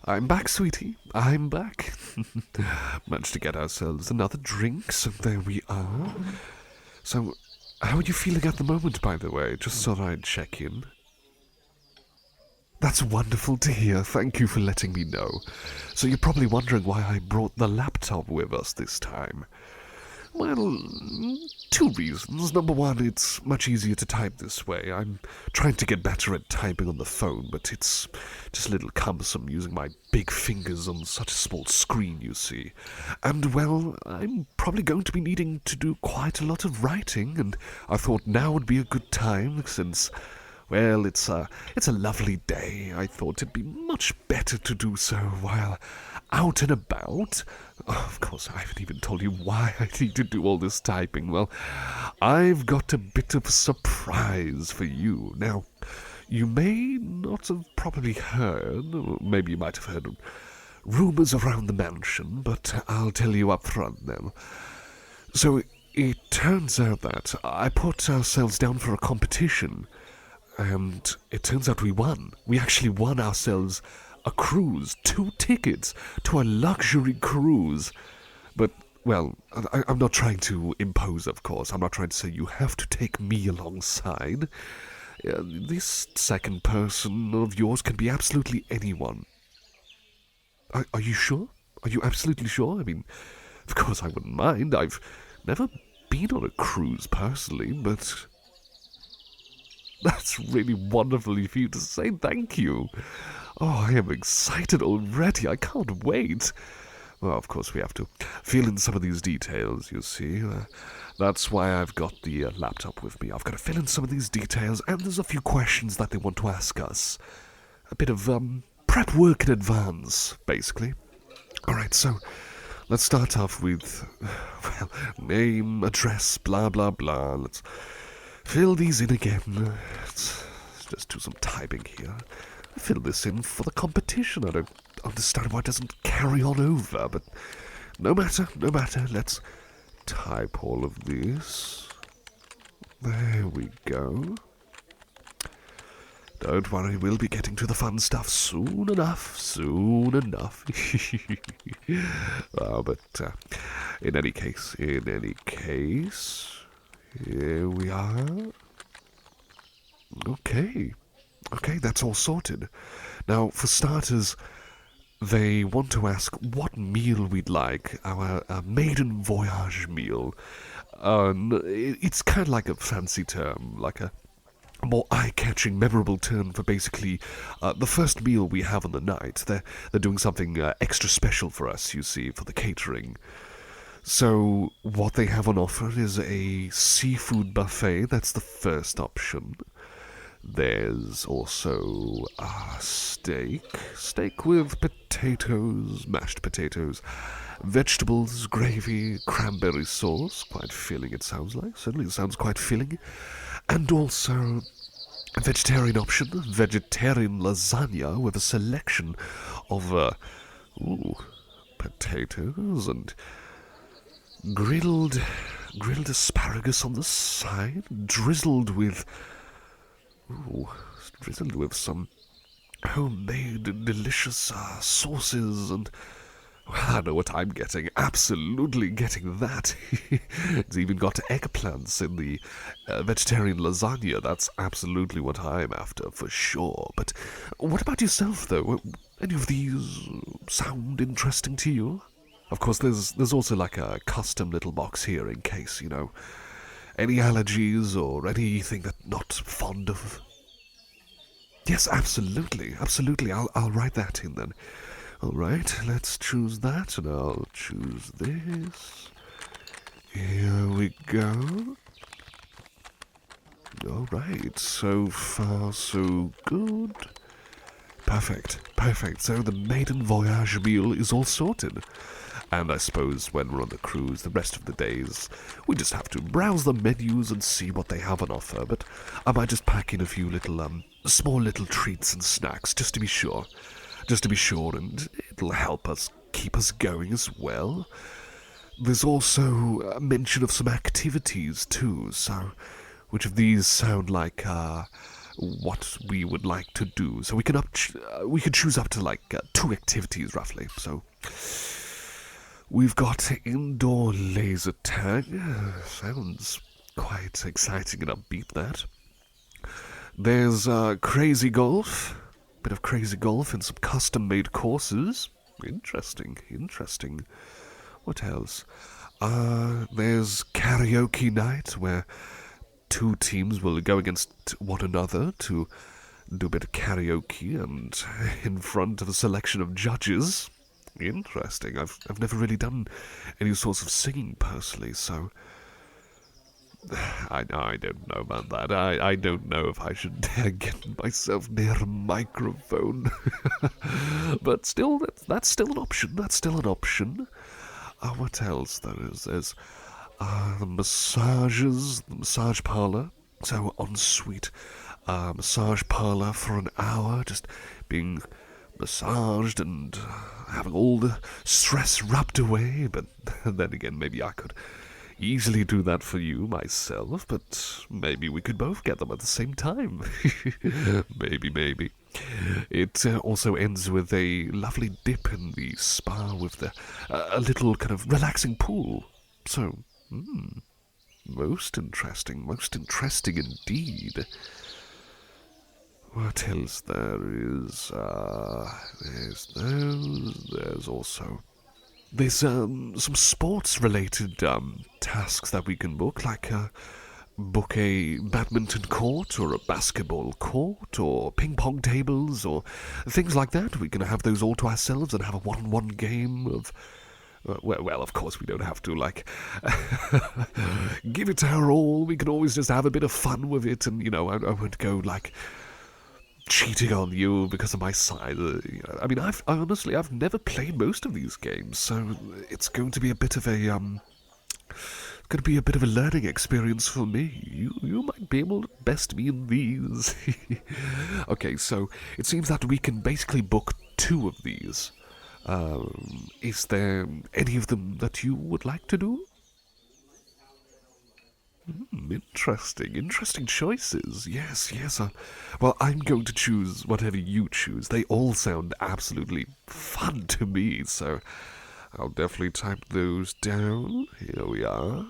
I'm back, sweetie. I'm back. Managed to get ourselves another drink, so there we are. So, how are you feeling at the moment, by the way? Just thought I'd check in. That's wonderful to hear. Thank you for letting me know. So you're probably wondering why I brought the laptop with us this time. Well, two reasons. Number one, it's much easier to type this way. I'm trying to get better at typing on the phone, but it's just a little cumbersome using my big fingers on such a small screen, you see. And, well, I'm probably going to be needing to do quite a lot of writing, and I thought now would be a good time since... well, it's a lovely day. I thought it'd be much better to do so while out and about. Oh, of course, I haven't even told you why I need to do all this typing. Well, I've got a bit of a surprise for you. Now, you may not have probably heard, or maybe you might have heard rumors around the mansion, but I'll tell you up front now. So, it turns out that I put ourselves down for a competition, and it turns out we won. We actually won ourselves a cruise, 2 tickets to a luxury cruise. But, well, I'm not trying to impose, of course. I'm not trying to say you have to take me alongside. This second person of yours can be absolutely anyone. Are you sure? Are you absolutely sure? I mean, of course I wouldn't mind. I've never been on a cruise personally, but... that's really wonderful of you to say. Thank you. Oh, I am excited already. I can't wait. Well, of course, we have to fill in some of these details, you see. That's why I've got the laptop with me. I've got to fill in some of these details, and there's a few questions that they want to ask us. A bit of prep work in advance, basically. All right, so let's start off with, well, name, address, blah, blah, blah. Let's fill these in again. Let's just do some typing here. Fill this in for the competition. I don't understand why it doesn't carry on over, but no matter. Let's type all of this. There we go. Don't worry, we'll be getting to the fun stuff soon enough. But in any case, here we are. Okay, that's all sorted. Now, for starters, they want to ask what meal we'd like, our maiden voyage meal. It's kind of like a fancy term, like a more eye-catching, memorable term for basically the first meal we have on the night. They're doing something extra special for us, you see, for the catering. So, what they have on offer is a seafood buffet. That's the first option. There's also steak with potatoes, mashed potatoes, vegetables, gravy, cranberry sauce. Quite filling, it sounds like. Certainly sounds quite filling. And also a vegetarian option, vegetarian lasagna with a selection of potatoes and grilled asparagus on the side, drizzled with some homemade delicious sauces, and well, I know what I'm getting. Absolutely getting that. It's even got eggplants in the vegetarian lasagna. That's absolutely what I'm after, for sure. But what about yourself, though? Any of these sound interesting to you? Of course, there's also like a custom little box here in case, you know, any allergies or anything that not fond of. Yes, absolutely. I'll write that in then. All right, let's choose that, and I'll choose this. Here we go. All right, so far so good. Perfect. So the maiden voyage meal is all sorted. And I suppose when we're on the cruise, the rest of the days, we just have to browse the menus and see what they have on offer. But I might just pack in a few little, small little treats and snacks, just to be sure. And it'll help us keep us going as well. There's also a mention of some activities too, so which of these sound like what we would like to do? So we can we could choose up to like 2 activities roughly. So we've got indoor laser tag. Sounds quite exciting and upbeat, that. There's crazy golf. Bit of crazy golf and some custom-made courses. Interesting. What else? There's karaoke night, where 2 teams will go against one another to do a bit of karaoke and in front of a selection of judges. Interesting. I've never really done any sorts of singing personally, so I don't know about that. I don't know if I should dare get myself near a microphone. But still, that's still an option. What else there is? There's the massages, the massage parlor. So ensuite massage parlor for an hour, just being massaged and having all the stress rubbed away. But then again, maybe I could easily do that for you myself, but maybe we could both get them at the same time. Maybe. It also ends with a lovely dip in the spa with a little kind of relaxing pool. So, most interesting indeed. What else there is? There's those. There's also... There's some sports-related tasks that we can book, like book a badminton court or a basketball court or ping-pong tables or things like that. We can have those all to ourselves and have a one-on-one game of... Well, of course we don't have to, like, give it our all. We can always just have a bit of fun with it, and, I won't go, like, cheating on you because of my size. I mean, I've never played most of these games, so it's going to be a bit of a learning experience for me. You might be able to best me in these. Okay, so it seems that we can basically book 2 of these. Is there any of them that you would like to do? Interesting choices. Yes. Well, I'm going to choose whatever you choose. They all sound absolutely fun to me, so I'll definitely type those down. Here we are.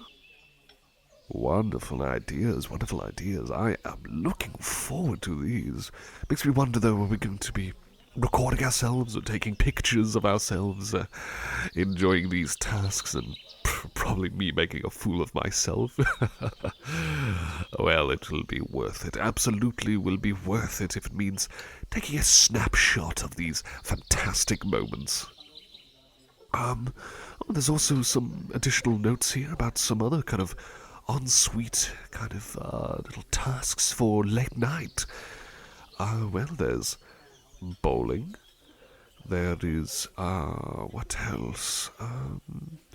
Wonderful ideas. I am looking forward to these. Makes me wonder, though, are we going to be recording ourselves or taking pictures of ourselves, enjoying these tasks, and probably me making a fool of myself. Well, it will be worth it. Absolutely will be worth it if it means taking a snapshot of these fantastic moments. There's also some additional notes here about some other kind of ensuite kind of little tasks for late night. Well, there's bowling. There is, what else?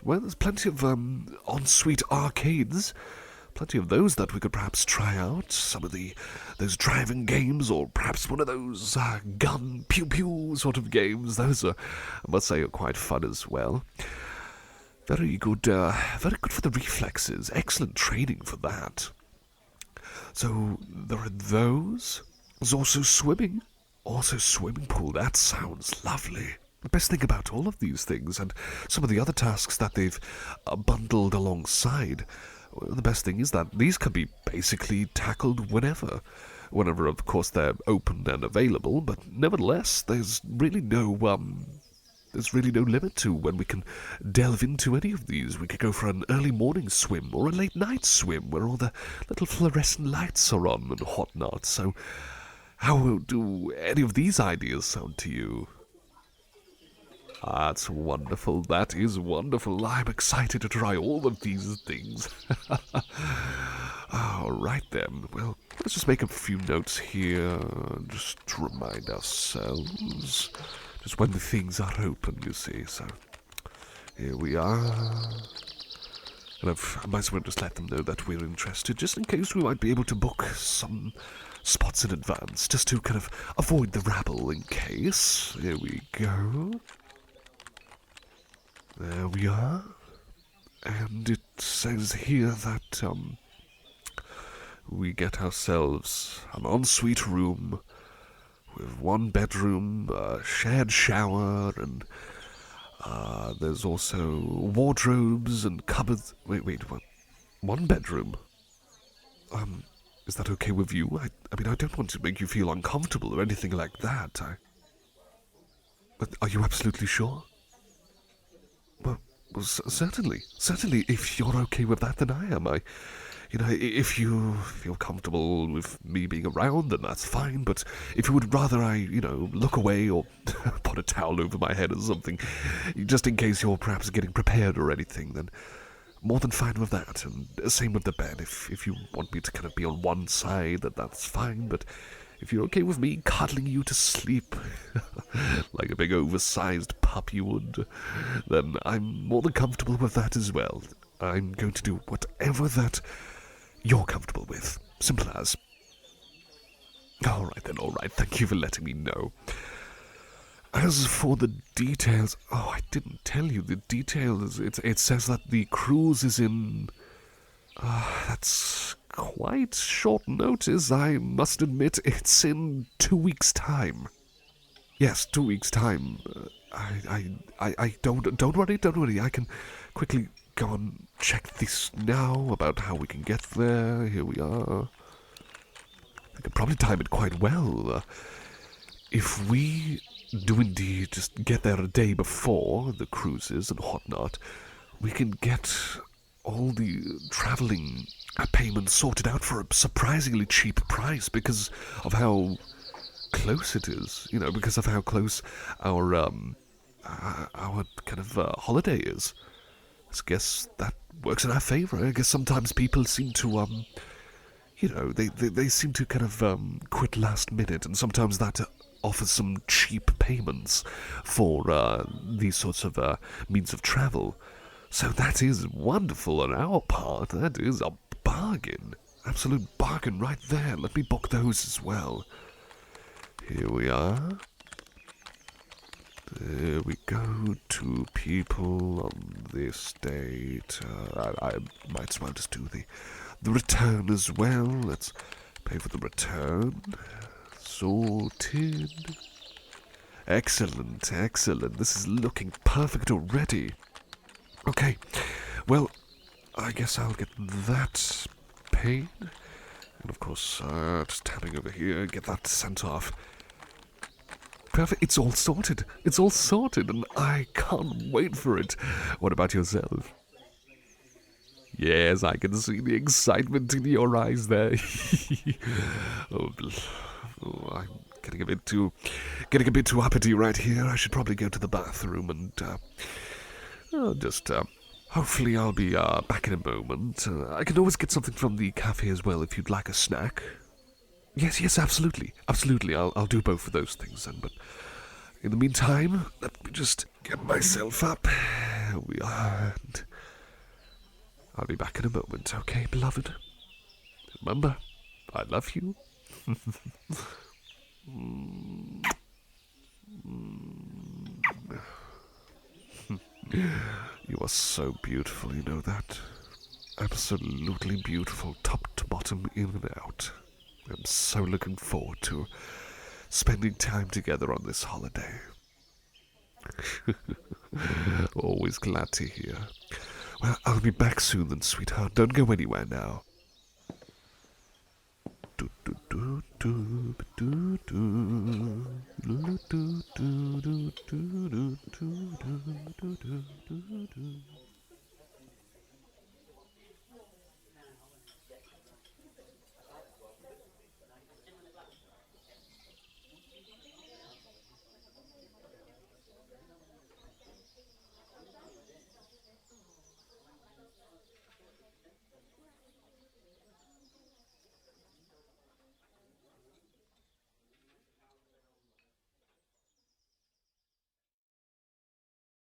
Well, there's plenty of ensuite arcades. Plenty of those that we could perhaps try out. Some of those driving games, or perhaps one of those gun pew-pew sort of games. Those are, I must say, are quite fun as well. Very good for the reflexes. Excellent training for that. So, there are those. There's also swimming. Also, swimming pool, that sounds lovely. The best thing about all of these things, and some of the other tasks that they've bundled alongside, well, the best thing is that these can be basically tackled whenever, of course, they're open and available, but nevertheless, there's really no limit to when we can delve into any of these. We could go for an early morning swim or a late night swim where all the little fluorescent lights are on and whatnot, so... How do any of these ideas sound to you? That's wonderful. That is wonderful. I'm excited to try all of these things. All right then. Well, let's just make a few notes here, just to remind ourselves, just when the things are open, you see. So here we are. And I might as well just let them know that we're interested, just in case we might be able to book some spots in advance, just to kind of avoid the rabble in case. Here we go. There we are. And it says here that, we get ourselves an ensuite room with one bedroom, a shared shower, and there's also wardrobes and cupboards. Wait, what? One bedroom? Is that okay with you? I mean, I don't want to make you feel uncomfortable or anything like that. But are you absolutely sure? Well, certainly. Certainly, if you're okay with that, then I am. If you feel comfortable with me being around, then that's fine. But if you would rather I, look away or put a towel over my head or something, just in case you're perhaps getting prepared or anything, then more than fine with that. And same with the bed. If you want me to kind of be on one side, that's fine. But if you're okay with me cuddling you to sleep like a big oversized pup you would, then I'm more than comfortable with that as well. I'm going to do whatever that you're comfortable with. Simple as. Alright then, alright. Thank you for letting me know. As for the details, I didn't tell you the details. It says that the cruise is in... that's quite short notice, I must admit. It's in 2 weeks' time. Yes, 2 weeks' time. I don't worry. I can quickly go and check this now about how we can get there. Here we are. I could probably time it quite well. If we do indeed just get there a day before the cruises and whatnot, we can get all the traveling payments sorted out for a surprisingly cheap price because of how close it is. Because of how close our kind of holiday is. I guess that works in our favor. I guess sometimes people seem to they seem to kind of quit last minute, and sometimes that offers some cheap payments for these sorts of means of travel. So that is wonderful on our part. That is a bargain. Absolute bargain right there. Let me book those as well. Here we are. There we go. 2 people on this date. I might as well just do the return as well. Let's pay for the return. Sorted. Excellent. This is looking perfect already. Okay, well, I guess I'll get that paid. And of course, just tapping over here, get that sent off. Perfect, it's all sorted, and I can't wait for it. What about yourself? Yes, I can see the excitement in your eyes there. I'm getting a bit too uppity right here. I should probably go to the bathroom and hopefully I'll be back in a moment. I can always get something from the cafe as well if you'd like a snack. Yes, absolutely. I'll do both of those things then. But in the meantime, let me just get myself up. Here we are. And I'll be back in a moment, okay, beloved? Remember, I love you. You are so beautiful, you know that? Absolutely beautiful, top to bottom, in and out. I'm so looking forward to spending time together on this holiday. Always glad to hear. Well, I'll be back soon then, sweetheart. Don't go anywhere now.